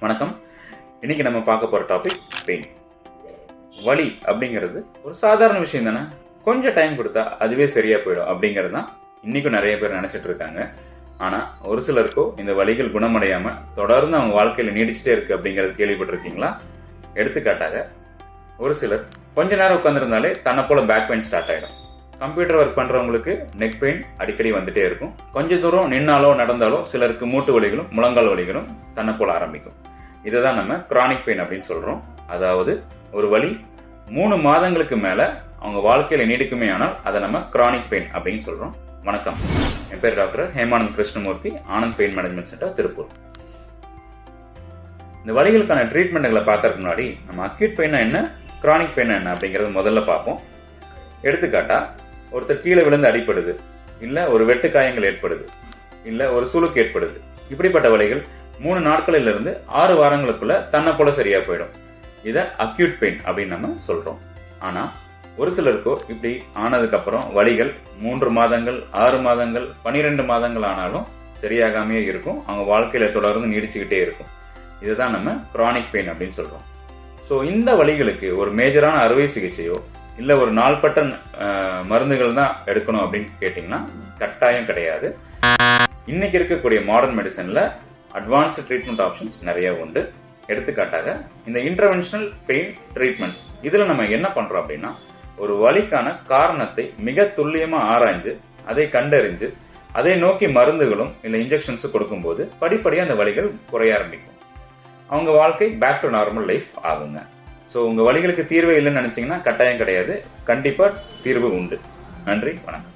வணக்கம். இன்னைக்கு நம்ம பார்க்க போற டாபிக் பெயின். வலி அப்படிங்கிறது ஒரு சாதாரண விஷயம் தானே, கொஞ்சம் டைம் கொடுத்தா அதுவே சரியா போயிடும் அப்படிங்கிறது தான் இன்னைக்கும் நிறைய பேர் நினைச்சிட்டு இருக்காங்க. ஆனா ஒரு சிலருக்கோ இந்த வலிகள் குணமடையாம தொடர்ந்து அவங்க வாழ்க்கையில நீடிச்சுட்டே இருக்கு அப்படிங்கறது கேள்விப்பட்டிருக்கீங்களா? எடுத்துக்காட்டாக ஒரு சிலர் கொஞ்ச நேரம் உட்கார்ந்திருந்தாலே தன்னை போல பேக் பெயின் ஸ்டார்ட் ஆயிடும். கம்ப்யூட்டர் ஒர்க் பண்றவங்களுக்கு நெக் பெயின் அடிக்கடி வந்துட்டே இருக்கும். கொஞ்ச தூரம் நின்னாலோ நடந்தாலோ சிலருக்கு மூட்டு வலிகளும் முழங்கால் வலிகளும் தன்னை போல ஆரம்பிக்கும். இதை தான் நம்ம கிரானிக் பெயின் அப்படின்னு சொல்றோம். அதாவது ஒரு வலி 3 மாதங்களுக்கு மேல அவங்க வாழ்க்கையில நீடிக்குமே ஆனால் அதை நம்ம கிரானிக் பெயின் அப்படின்னு சொல்றோம். வணக்கம், என் பேர் doctor Hemanand Krishnamoorthy, Anand pain management centre, Tiruppur. இந்த வலிகளுக்கான ட்ரீட்மெண்ட்களை பார்க்கறதுக்கு முன்னாடி நம்ம அக்யூட் பெயினா என்ன, கிரானிக் பெயின் என்ன அப்படிங்கறது முதல்ல பார்ப்போம். எடுத்துக்காட்டா ஒருத்தர் கீழே விழுந்து அடிப்படுது, இல்ல ஒரு வெட்டு காயங்கள் ஏற்படுது, இல்ல ஒரு சுளுக்கு ஏற்படுது. இப்படிப்பட்ட வலிகள் 3 நாட்களில் இருந்து 6 வாரங்களுக்குள்ள தன்னை போல சரியா போயிடும். இத அக்யூட் பெயின் அப்படின்னு நம்ம சொல்றோம். ஆனா ஒரு சிலருக்கோ இப்படி ஆனதுக்கு அப்புறம் வலிகள் 3 மாதங்கள், 6 மாதங்கள், 12 மாதங்கள் ஆனாலும் சரியாகாமையே இருக்கும். அவங்க வாழ்க்கையில தொடர்ந்து நீடிச்சுக்கிட்டே இருக்கும். இதுதான் நம்ம கிரானிக் பெயின் அப்படின்னு சொல்றோம். ஸோ இந்த வலிகளுக்கு ஒரு மேஜரான அறுவை சிகிச்சையோ இல்ல ஒரு நாள்பட்ட மருந்துகள் தான் எடுக்கணும் அப்படின்னு கேட்டீங்கன்னா கட்டாயம் கிடையாது. இன்னைக்கு இருக்கக்கூடிய மாடர்ன் மெடிசன்ல அட்வான்ஸ்டு ட்ரீட்மெண்ட் ஆப்ஷன்ஸ் நிறைய உண்டு. எடுத்துக்காட்டாக இந்த இன்டர்வென்ஷனல் பெயின் ட்ரீட்மெண்ட்ஸ், இதுல நம்ம என்ன பண்றோம் அப்படின்னா ஒரு வலிக்கான காரணத்தை மிக துல்லியமா ஆராய்ஞ்சு அதை கண்டறிஞ்சு அதை நோக்கி மருந்துகளும் இல்ல இன்ஜெக்ஷன்ஸும் கொடுக்கும்போது படிப்படியாக அந்த வலிகள் குறைய ஆரம்பிக்கும். அவங்க வாழ்க்கை பேக் டு நார்மல் லைஃப் ஆகுங்க. ஸோ உங்க வலிகளுக்கு தீர்வே இல்லைன்னு நினைச்சீங்கன்னா கட்டாயம் கிடையாது, கண்டிப்பா தீர்வு உண்டு. நன்றி, வணக்கம்.